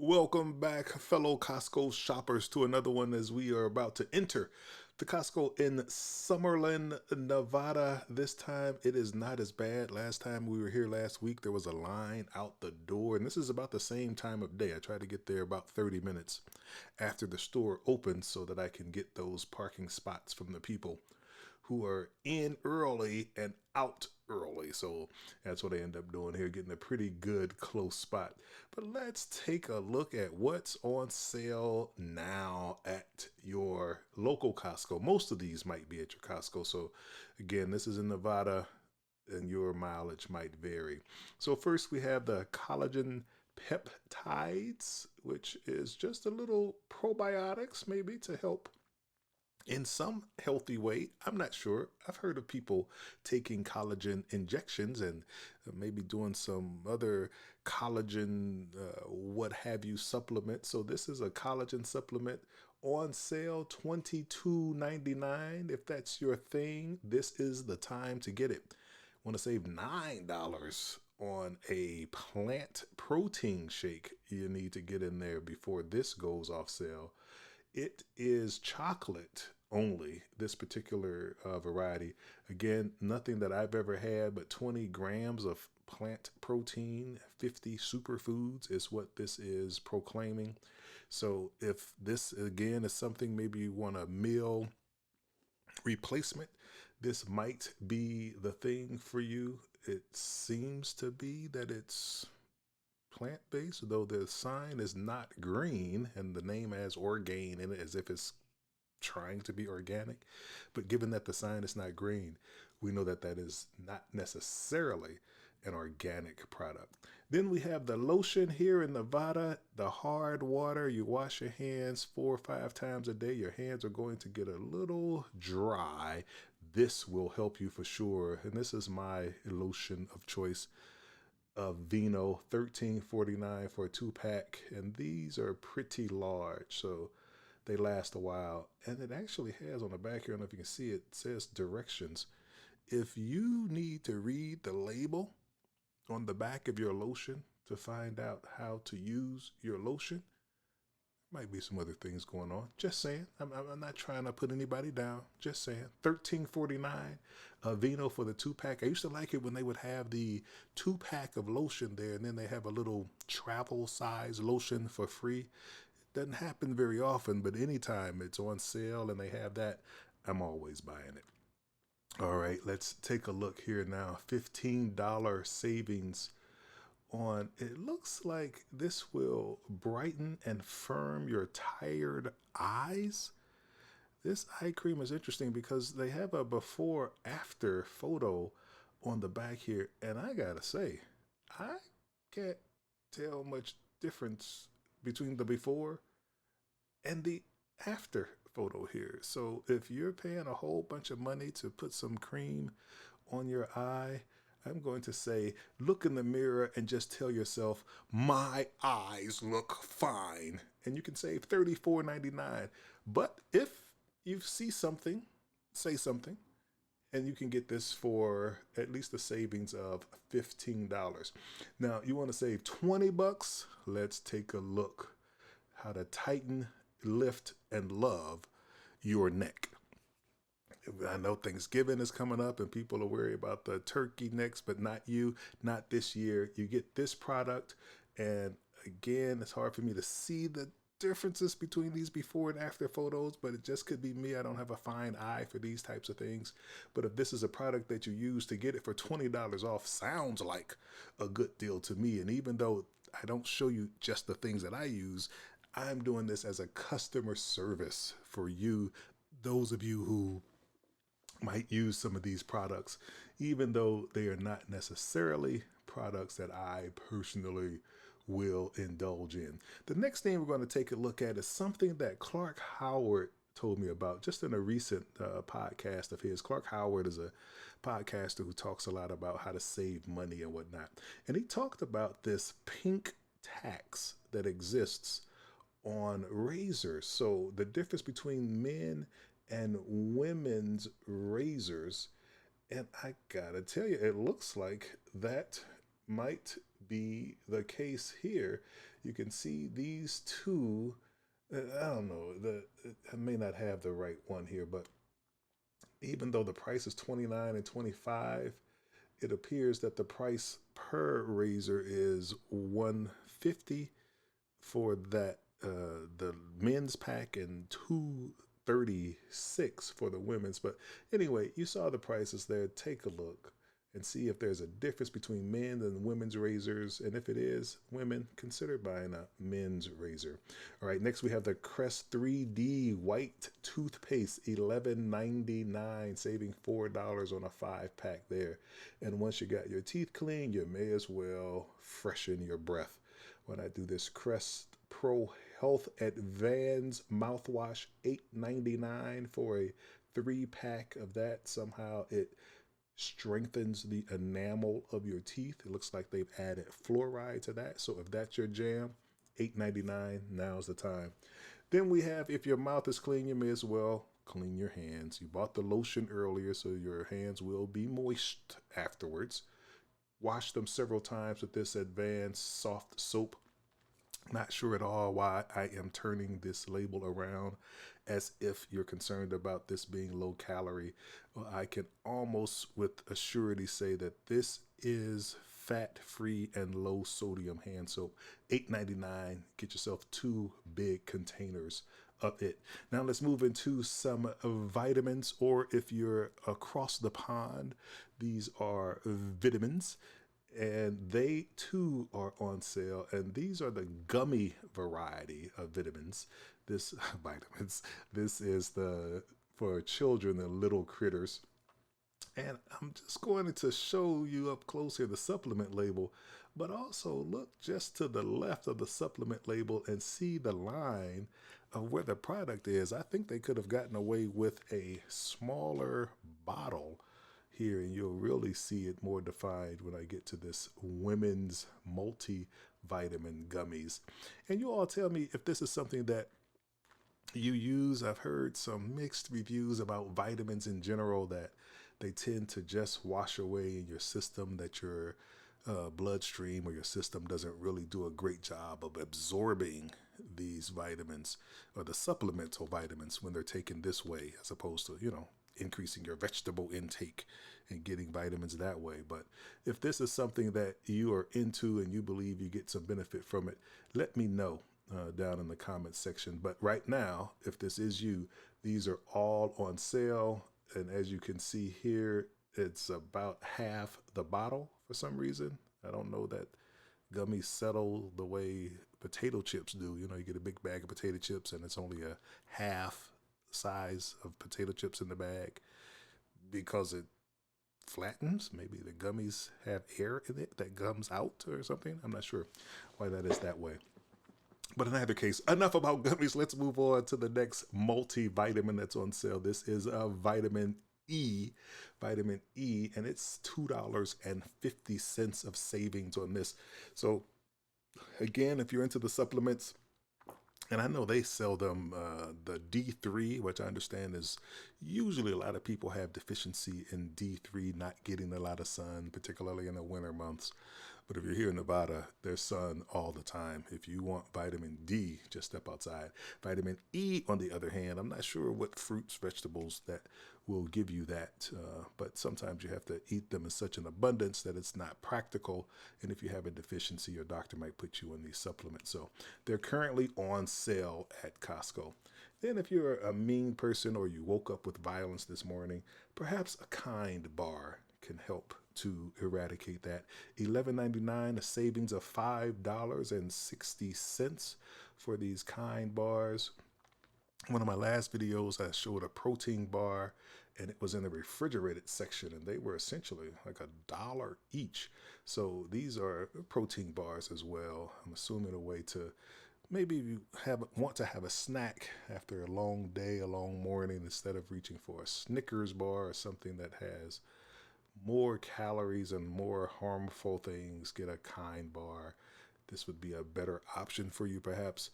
Welcome back, fellow Costco shoppers, to another one as we are about to enter the Costco in Summerlin, Nevada. This time it is not as bad. Last time we were here last week, there was a line out the door, and this is about the same time of day. I try to get there about 30 minutes after the store opens so that I can get those parking spots from the people who are in early and out early. So that's what I end up doing here, getting a pretty good close spot. But let's take a look at what's on sale now at your local Costco. Most of these might be at your Costco. So again, this is in Nevada and your mileage might vary. So first we have the collagen peptides, which is just a little probiotics maybe to help in some healthy way. I'm not sure. I've heard of people taking collagen injections and maybe doing some other collagen, what have you, supplement. So this is a collagen supplement on sale, $22.99. If that's your thing, this is the time to get it. Want to save $9 on a plant protein shake? You need to get in there before this goes off sale. It is chocolate only, this particular variety. Again, nothing that I've ever had, but 20 grams of plant protein, 50 superfoods is what this is proclaiming. So if this, again, is something maybe you want a meal replacement, this might be the thing for you. It seems to be that it's plant-based, though the sign is not green and the name has Orgain in it as if it's trying to be organic. But given that the sign is not green, we know that that is not necessarily an organic product. Then we have the lotion here in Nevada, the hard water. You wash your hands 4 or 5 times a day. Your hands are going to get a little dry. This will help you for sure. And this is my lotion of choice. Vino, $13.49 for a 2-pack, and these are pretty large, so they last a while. And it actually has on the back here, I don't know if you can see it, says directions. If you need to read the label on the back of your lotion to find out how to use your lotion, might be some other things going on. Just saying. I'm not trying to put anybody down. Just saying. $13.49 Vino for the 2-pack. I used to like it when they would have the 2-pack of lotion there, and then they have a little travel size lotion for free. It doesn't happen very often, but anytime it's on sale and they have that, I'm always buying it. All right, let's take a look here now. $15 savings on, it looks like this will brighten and firm your tired eyes. This eye cream is interesting because they have a before after photo on the back here, and I gotta say, I can't tell much difference between the before and the after photo here. So if you're paying a whole bunch of money to put some cream on your eye, I'm going to say, look in the mirror and just tell yourself, my eyes look fine. And you can save $34.99. But if you see something, say something, and you can get this for at least a savings of $15. Now, you want to save 20 bucks? Let's take a look how to tighten, lift, and love your neck. I know Thanksgiving is coming up and people are worried about the turkey necks, but not you, not this year. You get this product, and again, it's hard for me to see the differences between these before and after photos, but it just could be me. I don't have a fine eye for these types of things. But if this is a product that you use, to get it for $20 off sounds like a good deal to me. And even though I don't show you just the things that I use, I'm doing this as a customer service for you, those of you who might use some of these products, even though they are not necessarily products that I personally will indulge in. The next thing we're going to take a look at is something that Clark Howard told me about just in a recent podcast of his. Clark Howard is a podcaster who talks a lot about how to save money and whatnot. And he talked about this pink tax that exists on razors. So the difference between men and women's razors. And I gotta tell you, it looks like that might be the case here. you can see these two. I don't know. I may not have the right one here, but even though the price is 29 and 25, it appears that the price per razor is 150 for that the men's pack and 236 for the women's. But anyway, you saw the prices there. Take a look and see if there's a difference between men and women's razors, and if it is women, consider buying a men's razor. All right, next we have the Crest 3D white toothpaste, $11.99, saving $4 on a 5-pack there. And once you got your teeth clean, you may as well freshen your breath. When I do this Crest Pro Health Advanced mouthwash, $8.99 for a 3-pack of that. Somehow it strengthens the enamel of your teeth. It looks like they've added fluoride to that. So if that's your jam, $8.99, now's the time. Then we have, if your mouth is clean, you may as well clean your hands. You bought the lotion earlier, so your hands will be moist afterwards. Wash them several times with this advanced soft soap. Not sure at all why I am turning this label around as if you're concerned about this being low calorie. Well, I can almost with a surety say that this is fat-free and low sodium hand soap. $8.99. Get yourself 2 big containers of it. Now let's move into some vitamins, or if you're across the pond, these are vitamins, and they too are on sale. And these are the gummy variety of vitamins. This vitamins. This is the for children, the little critters. And I'm just going to show you up close here the supplement label, but also look just to the left of the supplement label and see the line of where the product is. I think they could have gotten away with a smaller bottle here, and you'll really see it more defined when I get to this women's multivitamin gummies. And you all tell me if this is something that you use. I've heard some mixed reviews about vitamins in general, that they tend to just wash away in your system, that your bloodstream or your system doesn't really do a great job of absorbing these vitamins or the supplemental vitamins when they're taken this way, as opposed to, increasing your vegetable intake and getting vitamins that way. But if this is something that you are into and you believe you get some benefit from it, let me know down in the comments section. But right now, if this is you, these are all on sale. And as you can see here, it's about half the bottle for some reason. I don't know that gummies settle the way potato chips do. You get a big bag of potato chips and it's only a half size of potato chips in the bag because it flattens. Maybe the gummies have air in it that gums out or something. I'm not sure why that is that way. But in either case, enough about gummies. Let's move on to the next multivitamin that's on sale. This is vitamin E. Vitamin E, and it's $2.50 of savings on this. So again, if you're into the supplements, and I know they sell them, the D3, which I understand is usually a lot of people have deficiency in D3, not getting a lot of sun, particularly in the winter months. But if you're here in Nevada, there's sun all the time. If you want vitamin D, just step outside. Vitamin E, on the other hand, I'm not sure what fruits, vegetables that will give you that. But sometimes you have to eat them in such an abundance that it's not practical. And if you have a deficiency, your doctor might put you on these supplements. So they're currently on sale at Costco. Then if you're a mean person or you woke up with violence this morning, perhaps a Kind bar can help to eradicate that. $11.99, a savings of $5.60 for these Kind bars. One of my last videos, I showed a protein bar, and it was in the refrigerated section, and they were essentially like $1 each. So these are protein bars as well. I'm assuming a way to maybe you want to have a snack after a long day, a long morning, instead of reaching for a Snickers bar or something that has more calories and more harmful things. Get a Kind bar. This would be a better option for you, perhaps.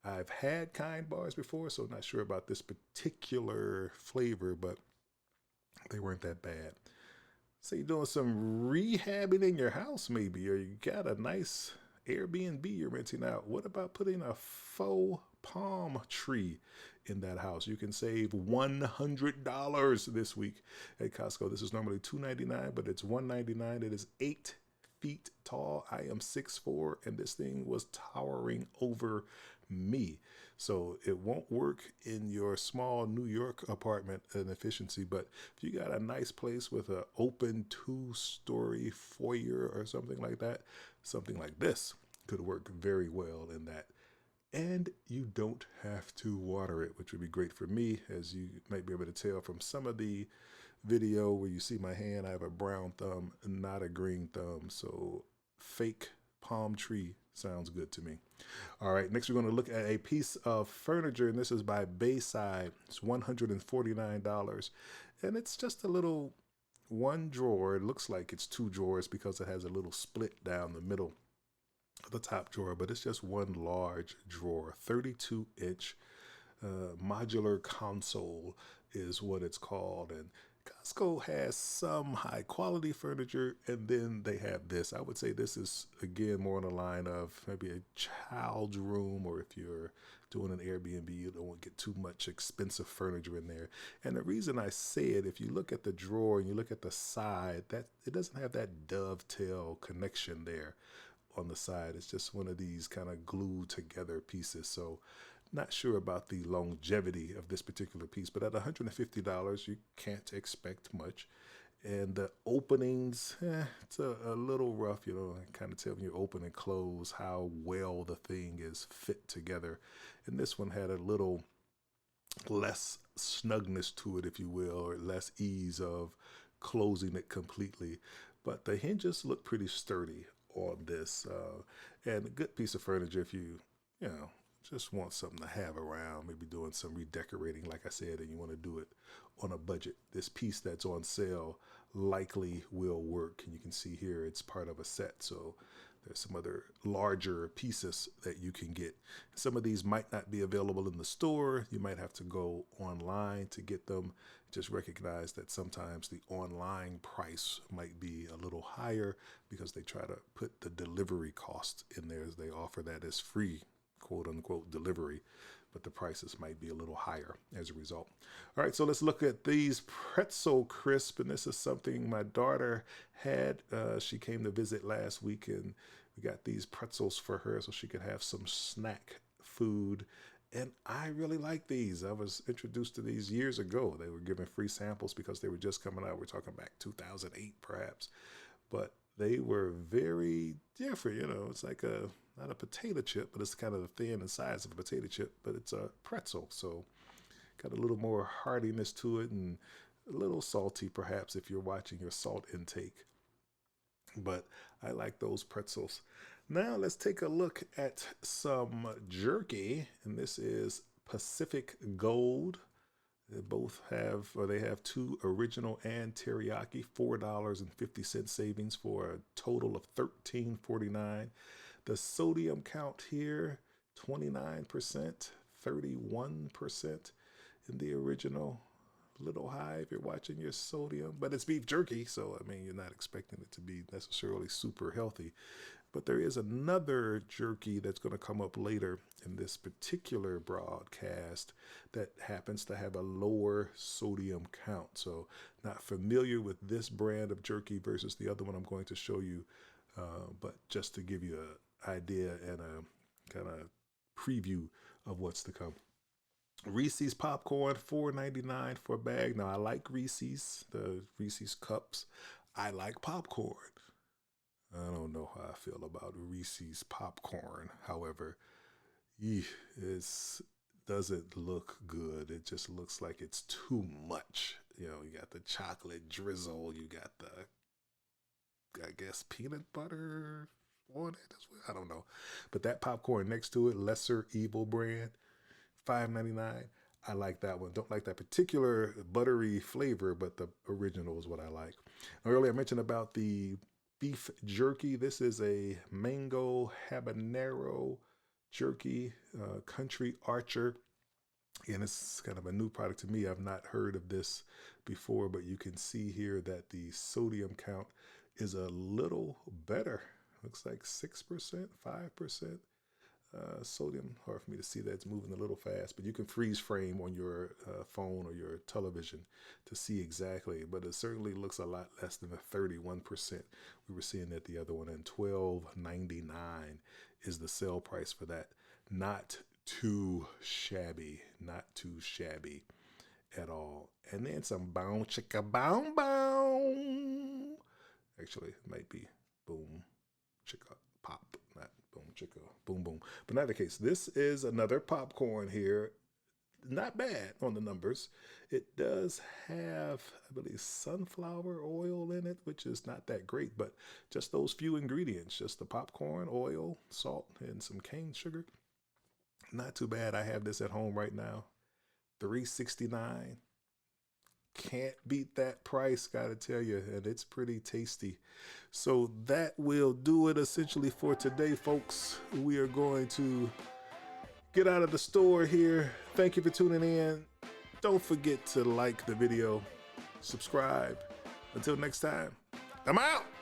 I've had Kind bars before, so not sure about this particular flavor, but they weren't that bad. So you're doing some rehabbing in your house maybe, or you got a nice Airbnb you're renting out, what about putting a faux palm tree in that house? You can save $100 this week at Costco. This is normally $2.99, but it's $1.99. It is 8 feet tall. I am 6'4", and this thing was towering over me. So it won't work in your small New York apartment in efficiency, but if you got a nice place with an open 2-story foyer or something like that, something like this could work very well in that. And you don't have to water it, which would be great for me, as you might be able to tell from some of the video where you see my hand. I have a brown thumb, not a green thumb. So fake palm tree sounds good to me. All right, next we're going to look at a piece of furniture, and this is by Bayside. It's $149, and it's just a little one drawer. It looks like it's 2 drawers because it has a little split down the middle of the top drawer, but it's just one large drawer. 32-inch modular console is what it's called. And Costco has some high quality furniture, and then they have this. I would say this is, again, more on the line of maybe a child's room, or if you're doing an Airbnb, you don't want to get too much expensive furniture in there. And the reason I say it, if you look at the drawer and you look at the side, that it doesn't have that dovetail connection there on the side. It's just one of these kind of glued together pieces. So not sure about the longevity of this particular piece, but at $150, you can't expect much. And the openings, it's a little rough, you know. I kind of tell when you open and close how well the thing is fit together. And this one had a little less snugness to it, if you will, or less ease of closing it completely. But the hinges look pretty sturdy on this, and a good piece of furniture if you know, just want something to have around, maybe doing some redecorating, like I said, and you want to do it on a budget. This piece that's on sale likely will work. And you can see here it's part of a set. So there's some other larger pieces that you can get. Some of these might not be available in the store. You might have to go online to get them. Just recognize that sometimes the online price might be a little higher because they try to put the delivery cost in there, as they offer that as free, quote unquote, delivery, but the prices might be a little higher as a result. All right, so let's look at these pretzel crisp, and this is something my daughter had. She came to visit last week, and we got these pretzels for her so she could have some snack food. And I really like these. I was introduced to these years ago. They were giving free samples because they were just coming out. We're talking back 2008 perhaps, but they were very different. You know, it's like not a potato chip, but it's kind of the thin and size of a potato chip, but it's a pretzel. So got a little more hardiness to it and a little salty perhaps if you're watching your salt intake. But I like those pretzels. Now let's take a look at some jerky, and this is Pacific Gold. They have 2 original and teriyaki, $4.50 savings for a total of $13.49. The sodium count here, 29%, 31% in the original. Little high if you're watching your sodium, but it's beef jerky, so I mean, you're not expecting it to be necessarily super healthy. But there is another jerky that's going to come up later in this particular broadcast that happens to have a lower sodium count. So not familiar with this brand of jerky versus the other one I'm going to show you, but just to give you an idea and a kind of preview of what's to come. Reese's popcorn, $4.99 for a bag. Now, I like Reese's, the Reese's cups. I like popcorn. I don't know how I feel about Reese's popcorn. However, it doesn't look good. It just looks like it's too much. You know, you got the chocolate drizzle. You got the, I guess, peanut butter on it. I don't know. But that popcorn next to it, Lesser Evil brand, $5.99. I like that one. Don't like that particular buttery flavor, but the original is what I like. Earlier I mentioned about the beef jerky. This is a mango habanero jerky, Country Archer. And it's kind of a new product to me. I've not heard of this before, but you can see here that the sodium count is a little better. Looks like 6%, 5%. Sodium, hard for me to see that, it's moving a little fast, but you can freeze frame on your phone or your television to see exactly, but it certainly looks a lot less than the 31% we were seeing at the other one. And $12.99 is the sale price for that. Not too shabby, not too shabby at all. And then some boom chicka boom boom. Actually, it might be boom chicka pop, not boom chicka boom boom. But in either case, this is another popcorn here. Not bad on the numbers. It does have, I believe, sunflower oil in it, which is not that great, but just those few ingredients, just the popcorn, oil, salt, and some cane sugar. Not too bad. I have this at home right now. $3.69. Can't beat that price, gotta tell you, and it's pretty tasty. So that will do it essentially for today, folks. We are going to get out of the store here. Thank you for tuning in. Don't forget to like the video, subscribe. Until next time, I'm out.